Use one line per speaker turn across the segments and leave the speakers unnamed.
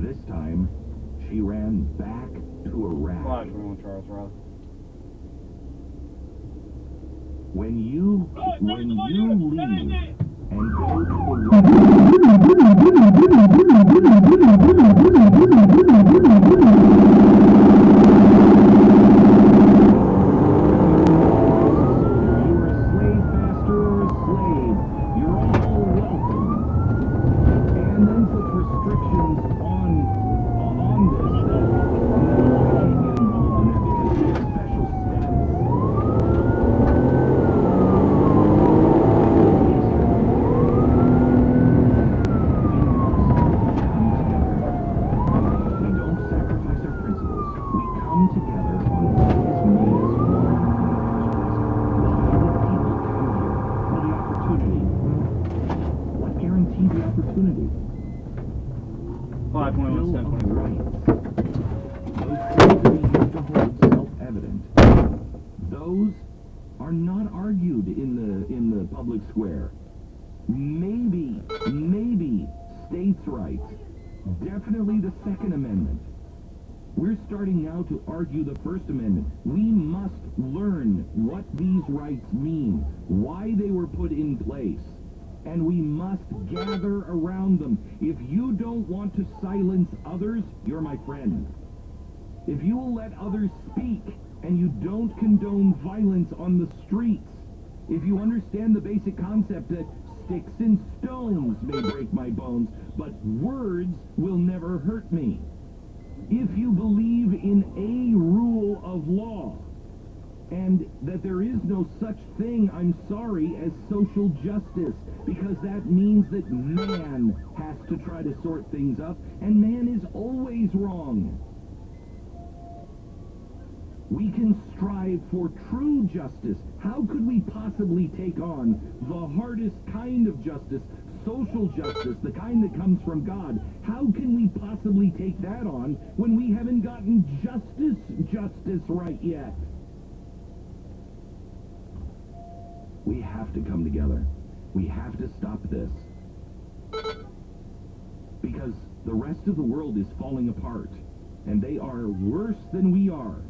This time, she ran back to Iraq.
Charles Ross.
When you leave and go to Those are not argued in the public square. Maybe states' rights. Definitely the Second Amendment. We're starting now to argue the First Amendment. We must learn what these rights mean, why they were put in place, and we must gather around them. If you don't want to silence others, you're my friend. If you will let others speak, and you don't condone violence on the streets, if you understand the basic concept that sticks and stones may break my bones, but words will never hurt me. If you believe in a rule of law, and that there is no such thing, I'm sorry, as social justice, because that means that man has to try to sort things up, and man is always wrong. We can strive for true justice. How could we possibly take on the hardest kind of justice, social justice, the kind that comes from God? How can we possibly take that on when we haven't gotten justice right yet? We have to come together. We have to stop this. Because the rest of the world is falling apart, and they are worse than we are.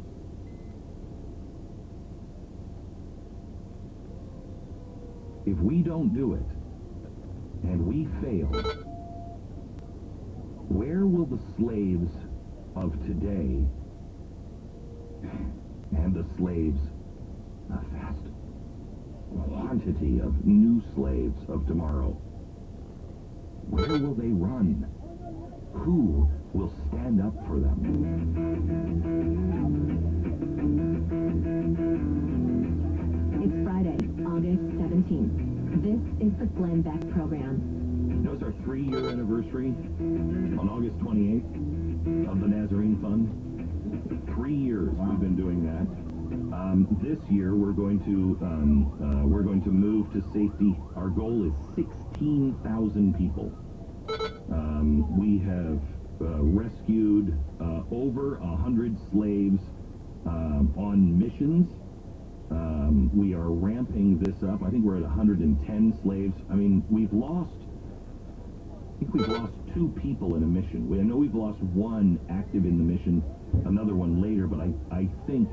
If we don't do it, and we fail, where will the slaves of today and the slaves, a vast quantity of new slaves of tomorrow, where will they run? Who will stand up for them?
It's Friday, August 17th. This is the Glenn Beck program.
You know, it's our 3-year anniversary on August 28th of the Nazarene Fund. 3 years we've been doing that. This year we're going to move to safety. Our goal is 16,000 people. We have rescued over 100 slaves on missions. We are ramping this up. I think we're at 110 slaves. I mean, I think we've lost 2 people in a mission. I know we've lost 1 active in the mission, another one later, but I think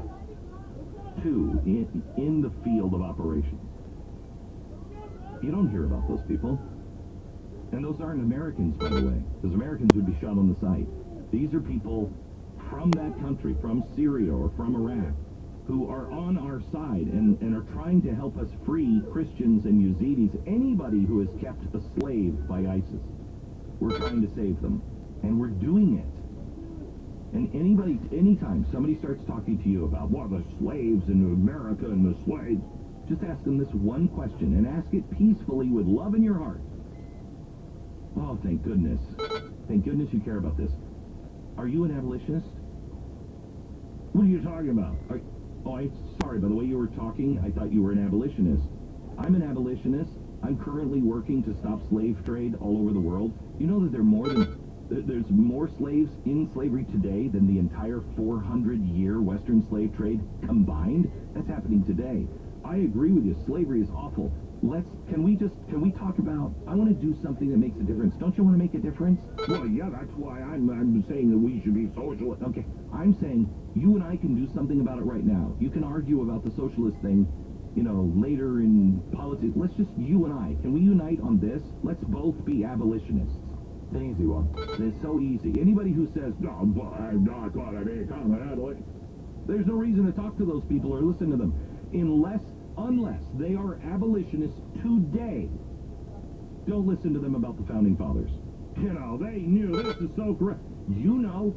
2 in the field of operations. You don't hear about those people. And those aren't Americans, by the way, because Americans would be shot on the site. These are people from that country, from Syria or from Iraq, who are on our side and are trying to help us free Christians and Yazidis, anybody who is kept a slave by ISIS. We're trying to save them, and we're doing it. And anytime somebody starts talking to you about, well, the slaves in America and the slaves, just ask them this one question, and ask it peacefully with love in your heart. Oh, thank goodness. Thank goodness you care about this. Are you an abolitionist? What are you talking about? I'm sorry, by the way you were talking, I thought you were an abolitionist. I'm an abolitionist. I'm currently working to stop slave trade all over the world. You know that there's more slaves in slavery today than the entire 400-year Western slave trade combined? That's happening today. I agree with you. Slavery is awful. Can we talk about, I want to do something that makes a difference. Don't you want to make a difference?
Well, yeah, that's why I'm saying that we should be socialist.
Okay, I'm saying you and I can do something about it right now. You can argue about the socialist thing, later in politics. Let's just, you and I, can we unite on this? Let's both be abolitionists. It's an easy one. It's so easy. Anybody who says, no, but I'm not gonna become an abolitionist, there's no reason to talk to those people or listen to them. Unless they are abolitionists today. Don't listen to them about the Founding Fathers. They knew this is so correct. You know.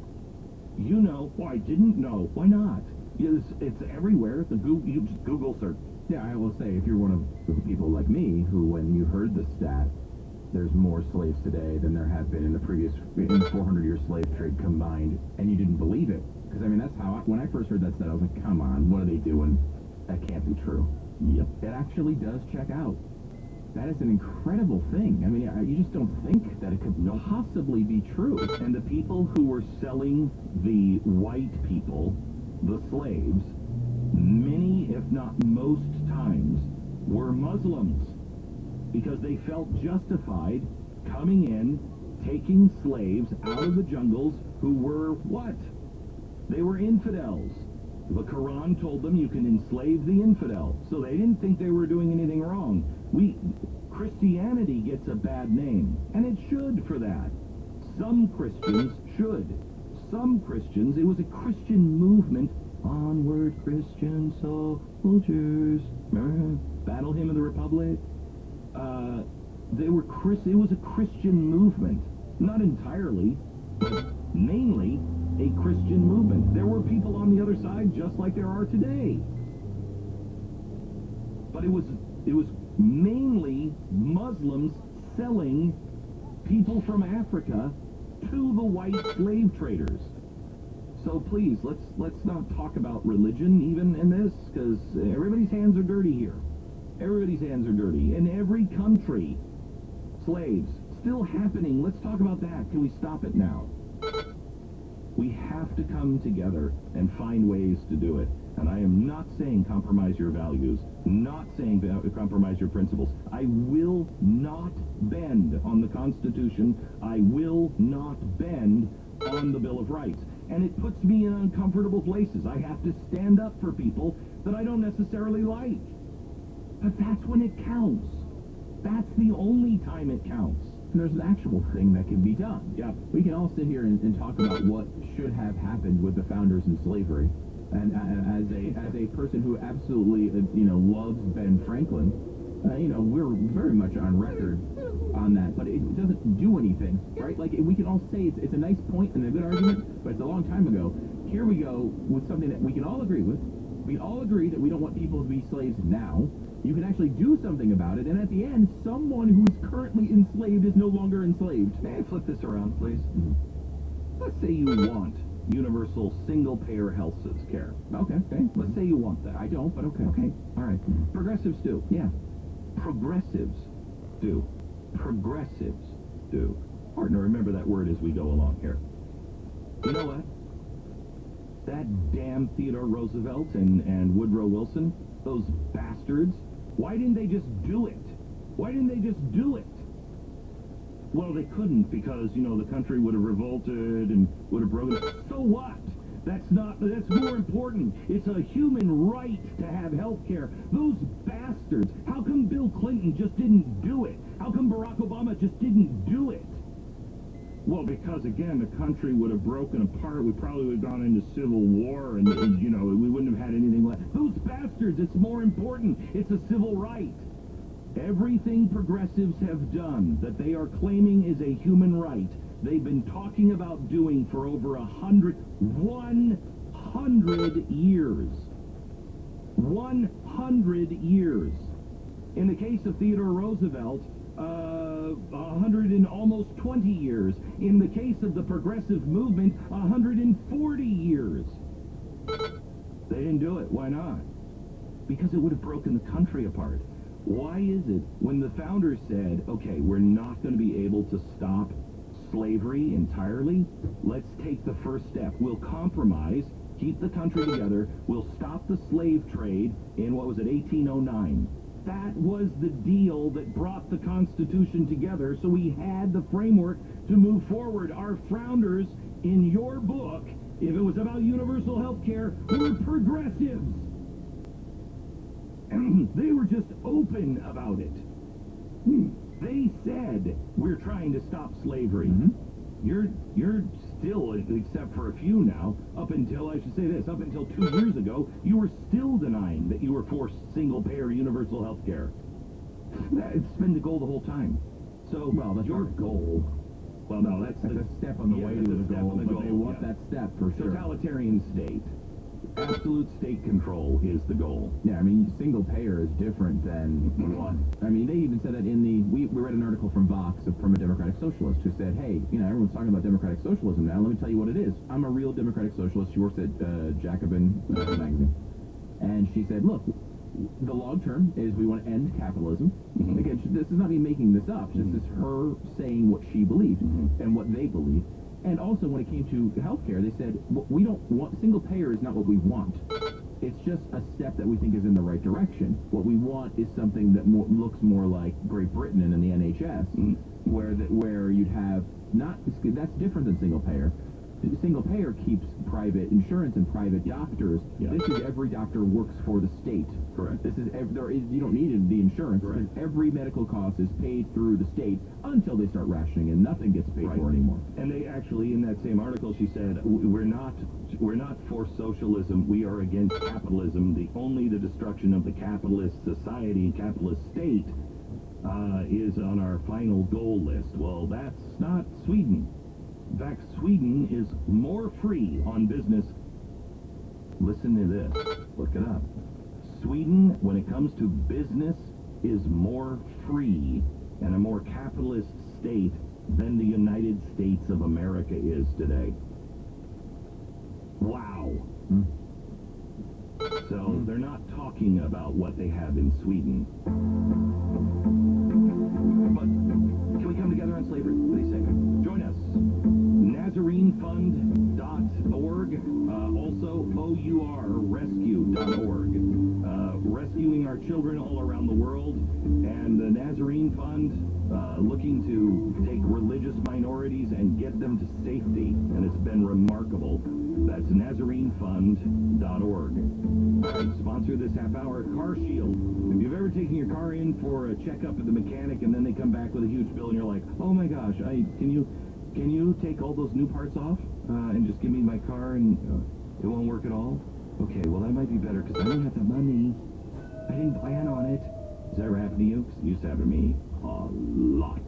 Well, I didn't know. Why not? It's everywhere. You just Google search.
Yeah, I will say, if you're one of the people like me, who when you heard the stat, there's more slaves today than there have been in the 400-year slave trade combined, and you didn't believe it. Because, that's how, when I first heard that stat, I was like, come on, what are they doing? That can't be true.
Yep.
It actually does check out. That is an incredible thing. You just don't think that it could possibly be true.
And the people who were selling the white people, the slaves, many, if not most times, were Muslims. Because they felt justified coming in, taking slaves out of the jungles who were what? They were infidels. The Quran told them you can enslave the infidel. So they didn't think they were doing anything wrong. Christianity gets a bad name, and it should for that. Some Christians should. Some Christians, it was a Christian movement. Onward, Christian soldiers. Battle Hymn of the Republic. It was a Christian movement. Not entirely, but mainly a Christian movement. There were people on the other side just like there are today. But it was mainly Muslims selling people from Africa to the white slave traders. So please, let's not talk about religion even in this, because everybody's hands are dirty here. Everybody's hands are dirty. In every country, slaves, still happening. Let's talk about that. Can we stop it now? We have to come together and find ways to do it. And I am not saying compromise your values, not saying compromise your principles. I will not bend on the Constitution. I will not bend on the Bill of Rights. And it puts me in uncomfortable places. I have to stand up for people that I don't necessarily like. But that's when it counts. That's the only time it counts.
And there's an actual thing that can be done.
Yeah.
We can all sit here and talk about what should have happened with the founders in slavery. And as a person who absolutely, loves Ben Franklin, we're very much on record on that. But it doesn't do anything, right? Like, we can all say it's a nice point and a good argument, but it's a long time ago. Here we go with something that we can all agree with. We all agree that we don't want people to be slaves now. You can actually do something about it, and at the end, someone who is currently enslaved is no longer enslaved.
May I flip this around, please? Let's say you want universal single-payer health care.
Okay.
Let's say you want that.
I don't, but okay.
Okay, all right. Progressives do.
Yeah.
Progressives do. Progressives do. Partner, remember that word as we go along here. You know what? That damn Theodore Roosevelt and Woodrow Wilson, those bastards, why didn't they just do it? Why didn't they just do it? Well, they couldn't because, the country would have revolted and would have broken. So what? That's more important. It's a human right to have health care. Those bastards, how come Bill Clinton just didn't do it? How come Barack Obama just didn't do it? Well, because, again, the country would have broken apart. We probably would have gone into civil war, and we wouldn't have had anything left. Those bastards, it's more important. It's a civil right. Everything progressives have done that they are claiming is a human right, they've been talking about doing for over 100 years. 100 years. In the case of Theodore Roosevelt, 100 and almost 20 years. In the case of the progressive movement, 140 years. They didn't do it. Why not? Because it would have broken the country apart. Why is it when the founders said, okay, we're not going to be able to stop slavery entirely, let's take the first step. We'll compromise, keep the country together, we'll stop the slave trade in, 1809. That was the deal that brought the Constitution together, so we had the framework to move forward. Our founders, in your book, if it was about universal health care, were progressives. They were just open about it. They said, we're trying to stop slavery. You're still, except for a few now, up until 2 years ago, you were still denying that you were for single-payer universal health care. It's been the goal the whole time. So,
Well, that's your goal.
Well, no, that's
a step on the way to the goal, but they want that step for sure.
Totalitarian state. Absolute state control is the goal.
Yeah, I mean, single payer is different than what? I mean, they even said that in the, we read an article from Vox, from a Democratic Socialist, who said, hey, you know, everyone's talking about Democratic Socialism now, let me tell you what it is. I'm a real Democratic Socialist. She works at Jacobin magazine. And she said, look, the long term is we want to end capitalism. Again, this is not me making this up. This is her saying what she believed and what they believe. And also, when it came to healthcare, they said, we don't want, single payer is not what we want. It's just a step that we think is in the right direction. What we want is something that looks more like Great Britain and in the NHS, where you'd have that's different than single payer. Single payer keeps private insurance and private doctors.
Yeah.
This is every doctor works for the state.
Correct.
This is you don't need the insurance because every medical cost is paid through the state until they start rationing and nothing gets paid for anymore.
And they actually, in that same article, she said, we're not for socialism. We are against capitalism. Only the destruction of the capitalist society, capitalist state, is on our final goal list. Well, that's not Sweden. In fact, Sweden is more free on business. Listen to this. Look it up. Sweden, when it comes to business, is more free and a more capitalist state than the United States of America is today. Wow. So they're not talking about what they have in Sweden. But can we come together on slavery? What do you say? Join us. NazareneFund.org. Also, OURrescue.org. Rescuing our children all around the world. And the Nazarene Fund looking to take religious minorities and get them to safety. And it's been remarkable. That's NazareneFund.org. Sponsor this half hour, Car Shield. If you've ever taken your car in for a checkup at the mechanic and then they come back with a huge bill and you're like, oh my gosh, can you take all those new parts off and just give me my car and it won't work at all? Okay, well that might be better because I don't have the money. I didn't plan on it. Has that ever happened to you? 'Cause it used to happen to me a lot.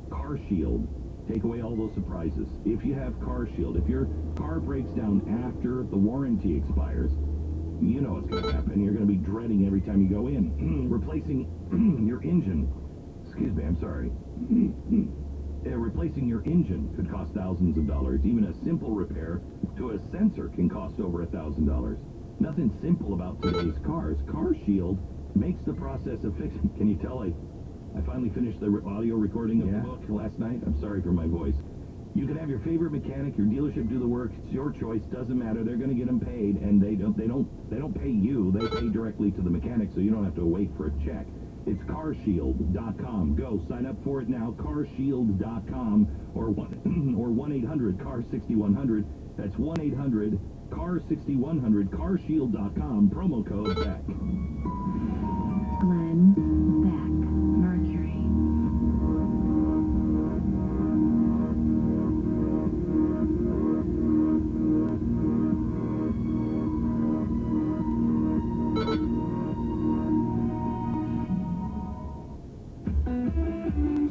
Car Shield. Take away all those surprises. If you have Car Shield, if your car breaks down after the warranty expires, you know what's going to happen. You're going to be dreading every time you go in. Replacing your engine. Excuse me, I'm sorry. Replacing your engine could cost thousands of dollars. Even a simple repair to a sensor can cost over $1,000. Nothing simple about today's cars. Car Shield makes the process of fixing. Can you tell I finally finished the audio recording of the book last night? I'm sorry for my voice. You can have your favorite mechanic, your dealership do the work. It's your choice. Doesn't matter. They're going to get them paid, and they don't pay you. They pay directly to the mechanic, so you don't have to wait for a check. It's carshield.com. Go sign up for it now. Carshield.com or 1-800-CAR-6100. That's 1-800-CAR-6100. Carshield.com. Promo code BECK.
Glenn Beck, Mercury.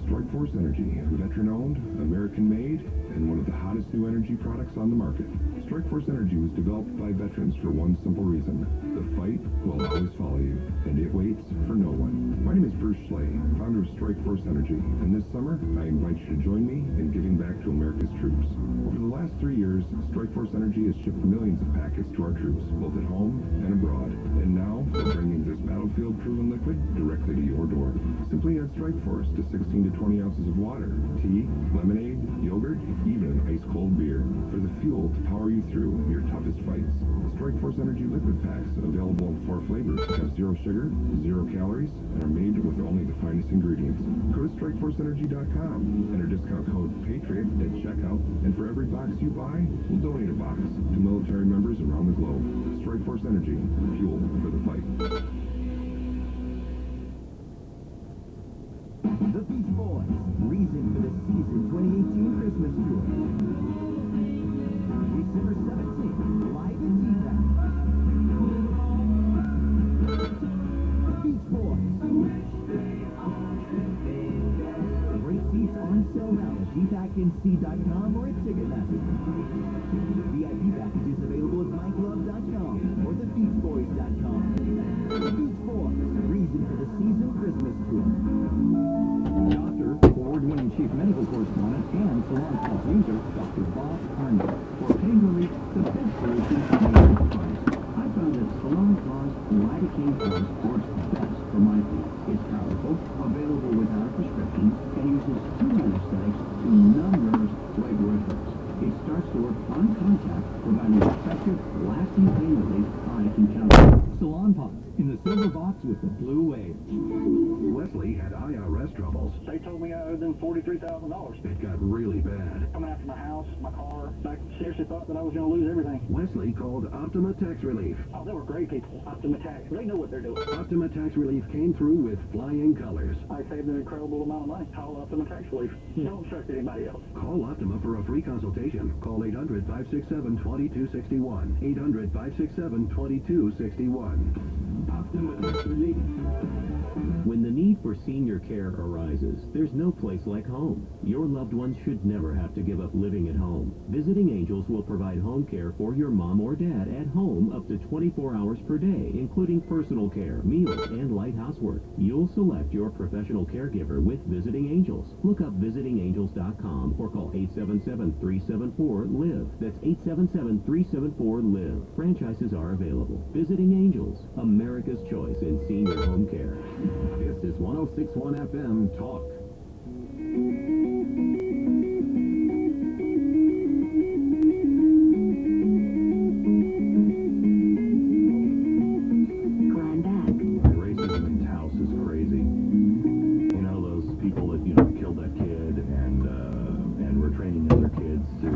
Strikeforce Energy is veteran-owned, American-made, and one of the hottest new energy products on the market. Strikeforce Energy was developed by veterans for one simple reason. The fight will always follow you, and it waits for no one. My name is Bruce Schley, founder of Strikeforce Energy, and this summer, I invite you to join me in giving back to America's troops. Over the last 3 years, Strikeforce Energy has shipped millions of packets to our troops, both at home and abroad. And now, we're bringing this battlefield-proven liquid directly to your door. Simply add Strikeforce to 16 to 20 ounces of water, tea, lemonade, yogurt, even ice-cold beer, for the fuel to power you through your toughest fights. Strikeforce Energy Liquid Packs, available in 4 flavors, have 0 sugar, 0 calories, and are made with only the finest ingredients. Go to StrikeForceEnergy.com. Enter discount code PATRIOT at checkout, and for every box you buy, we'll donate a box to military members around the globe. Strikeforce Energy, fuel for the fight.
The Beach Boys, reason for the season 2018 Christmas tour. December 17th, live in D-Town. The Beach Boys. Great seats on sale now at dpacknc.com or at Ticketmaster. VIP packages available at myclub.com or thebeachboys.com. The Beach Boys, reason for the season Christmas tour.
Doctor, award-winning chief medical correspondent, and salon health user, Dr. Bob Arnold. For pain relief, the best solution to pain price. I found that Salon Clause Lidocaine Plus works best for my feet. It's powerful, available without a prescription, and uses 2 anesthetics to numb nerves like reference. It starts to work on contact, providing effective, lasting pain relief I can count on. Salon Pods in the silver box with the blue wave.
Wesley had IRS troubles.
They told me I owed them $43,000.
It got really bad.
Coming after my house, my car. I seriously thought that I was going to lose everything.
Wesley called Optima Tax Relief.
Oh, they were great people. Optima Tax. They know what they're doing.
Optima Tax Relief came through with flying colors.
I saved an incredible amount of money. Call Optima Tax Relief. Don't trust anybody else.
Call Optima for a free consultation. Call 800-567-2261. 800-567-2261.
Optima Tax Relief. When the need for senior care arises, there's no place like home. Your loved ones should never have to give up living at home. Visiting Angels will provide home care for your mom or dad at home up to 24 hours per day, including personal care, meals, and light housework. You'll select your professional caregiver with Visiting Angels. Look up visitingangels.com or call 877-374-LIVE. That's 877-374-LIVE. Franchises are available. Visiting Angels, America's choice in senior home care. This is 106.1 FM Talk.
Glenn Beck.
Racism in Taos is crazy. You know, those people that, killed that kid and were training other kids to